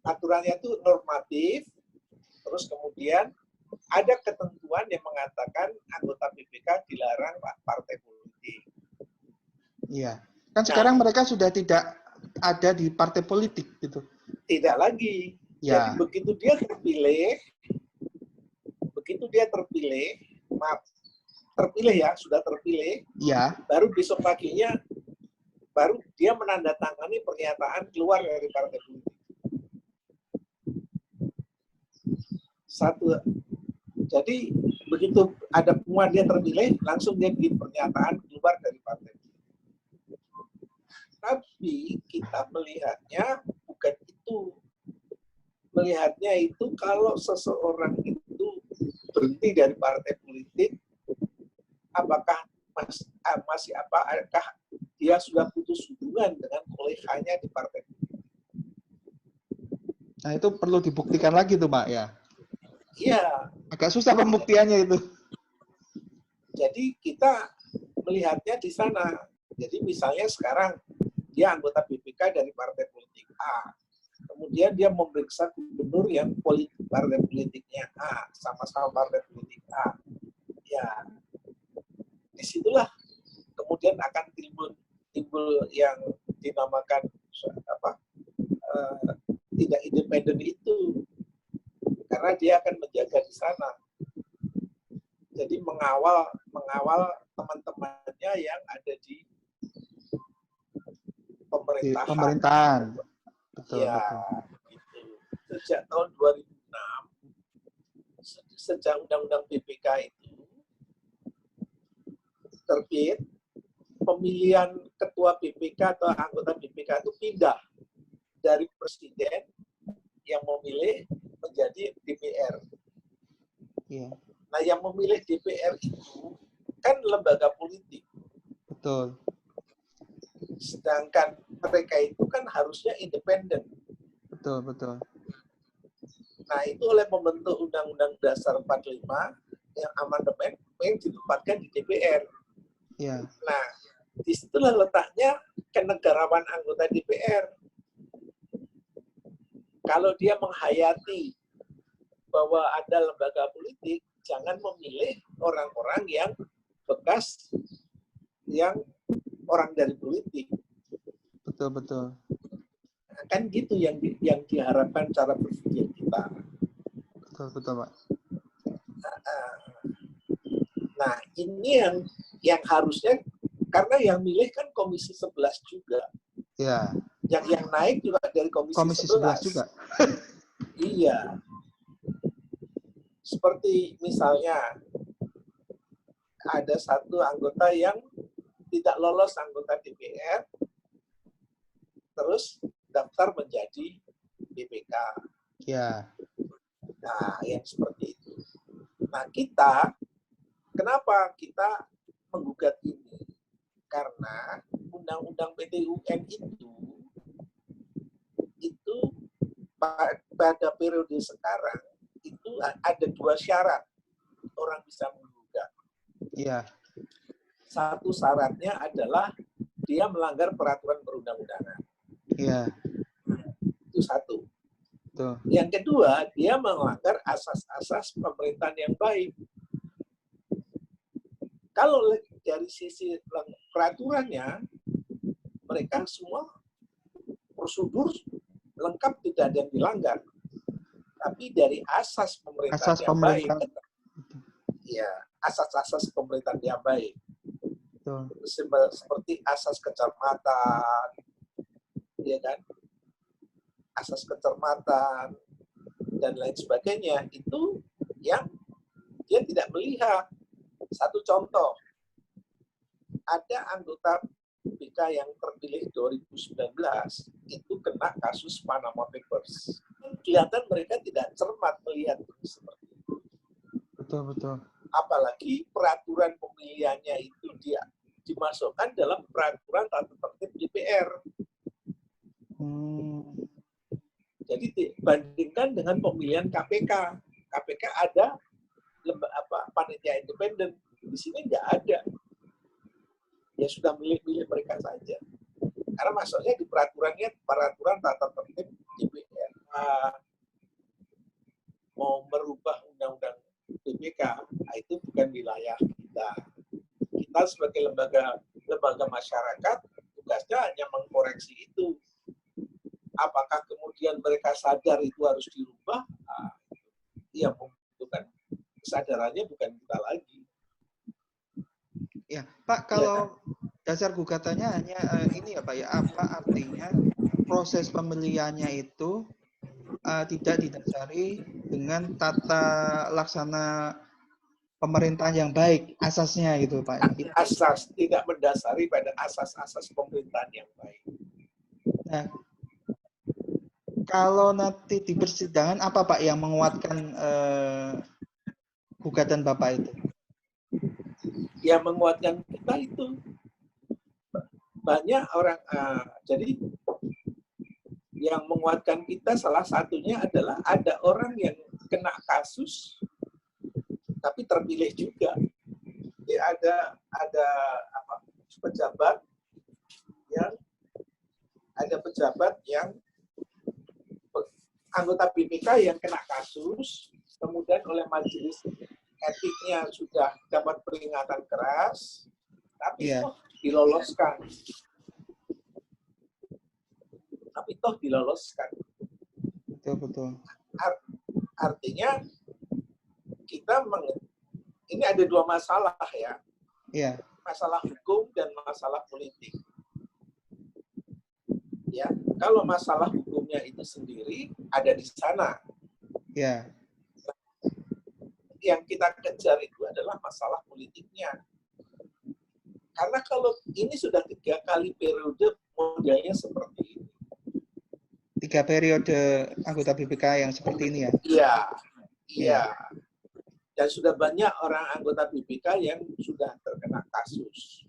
aturannya itu normatif, terus kemudian ada ketentuan yang mengatakan anggota BPK dilarang partai politik. Iya. Kan sekarang mereka sudah tidak ada di partai politik gitu. Tidak lagi. Ya. Jadi begitu dia terpilih, sudah terpilih, ya. Baru besok paginya baru dia menandatangani pernyataan keluar dari partai politik. Jadi begitu ada pengumuman dia terpilih, langsung dia bikin pernyataan keluar dari partai. Tapi kita melihatnya bukan itu. Melihatnya itu kalau seseorang itu berhenti dari partai politik, apakah dia sudah putus hubungan dengan koleganya di partai politik. Nah, itu perlu dibuktikan lagi tuh, Pak, ya? Iya. Agak susah pembuktiannya itu. Jadi kita melihatnya di sana. Jadi misalnya sekarang dia anggota BPK dari partai politik A. Kemudian dia memeriksa gubernur yang partai politiknya A, sama-sama partai politik A. Ya, disitulah kemudian akan timbul yang dinamakan tidak independen itu, karena dia akan menjaga di sana. Jadi mengawal teman-temannya yang ada di pemerintahan. Betul, ya, betul. Gitu. Sejak tahun 2006, sejak Undang-Undang BPK itu terbit, pemilihan ketua BPK atau anggota BPK itu pindah dari presiden yang memilih menjadi DPR. Iya. Nah, yang memilih DPR itu kan lembaga politik. Betul. Sedangkan mereka itu kan harusnya independen. Betul, betul. Nah, itu oleh pembentuk Undang-Undang Dasar 45 yang amandemen yang ditempatkan di DPR. Iya. Nah, disitulah letaknya kenegarawan anggota DPR. Kalau dia menghayati bahwa ada lembaga politik, jangan memilih orang-orang yang bekas, yang orang dari politik. Betul, betul. Kan gitu yang diharapkan cara berpikir kita. Betul, betul, Pak. Nah, ini yang harusnya, karena yang milih kan Komisi 11 juga. Ya. Yang naik juga dari Komisi 11 juga. Iya. Seperti misalnya ada satu anggota yang tidak lolos anggota DPR, terus daftar menjadi BPK. Ya. Nah, yang seperti itu. Nah, kenapa kita menggugat ini? Karena Undang-Undang PT-UN itu pada periode sekarang itu ada 2 syarat orang bisa menggugat. Iya. Satu syaratnya adalah dia melanggar peraturan perundang-undangan. Iya. Itu satu. Betul. Yang kedua, dia melanggar asas-asas pemerintahan yang baik. Kalau dari sisi peraturannya, mereka semua prosedur lengkap, tidak ada yang dilanggar. Tapi dari asas pemerintahan yang baik, ya, asas-asas pemerintahan yang baik. Betul. Seperti asas kecermatan, ya kan? Asas kecermatan dan lain sebagainya, itu yang dia tidak melihat. Satu contoh, ada anggota BPK yang terpilih 2019 itu kena kasus Panama Papers. Kelihatan mereka tidak cermat melihat seperti itu. Betul, betul. Apalagi peraturan pemilihannya itu dia dimasukkan dalam peraturan tata tertib DPR. Jadi dibandingkan dengan pemilihan KPK. KPK ada panitia independen. Di sini nggak ada. Ya sudah milih-milih mereka saja. Karena masuknya di peraturan tata tertib DPR. mau merubah undang-undang BPK, itu bukan wilayah kita. Kita sebagai lembaga masyarakat, tugasnya hanya mengkoreksi itu. Apakah kemudian mereka sadar itu harus dirubah? Ya, membutuhkan kesadarannya bukan kita lagi. Ya, Pak, kalau dasar gugatannya hanya ini ya Pak ya, apa artinya proses pemilihannya itu tidak didasari dengan tata laksana pemerintahan yang baik, asasnya gitu Pak. Asas, tidak mendasari pada asas-asas pemerintahan yang baik. Nah, kalau nanti di persidangan apa Pak yang menguatkan gugatan Bapak itu? Yang menguatkan kita itu banyak orang. Jadi yang menguatkan kita salah satunya adalah ada orang yang kena kasus tapi terpilih juga. Jadi ada pejabat yang anggota BPK yang kena kasus, kemudian oleh majelis etiknya sudah dapat peringatan keras, tapi diloloskan. Betul. Artinya kita ini ada dua masalah ya. Iya. Masalah hukum dan masalah politik. Ya, kalau masalah hukumnya itu sendiri ada di sana. Iya. Yang kita kejar itu adalah masalah politiknya. Karena kalau ini sudah 3 kali periode modelnya seperti ini. 3 periode anggota BPK yang seperti ini ya? Iya. Dan sudah banyak orang anggota BPK yang sudah terkena kasus.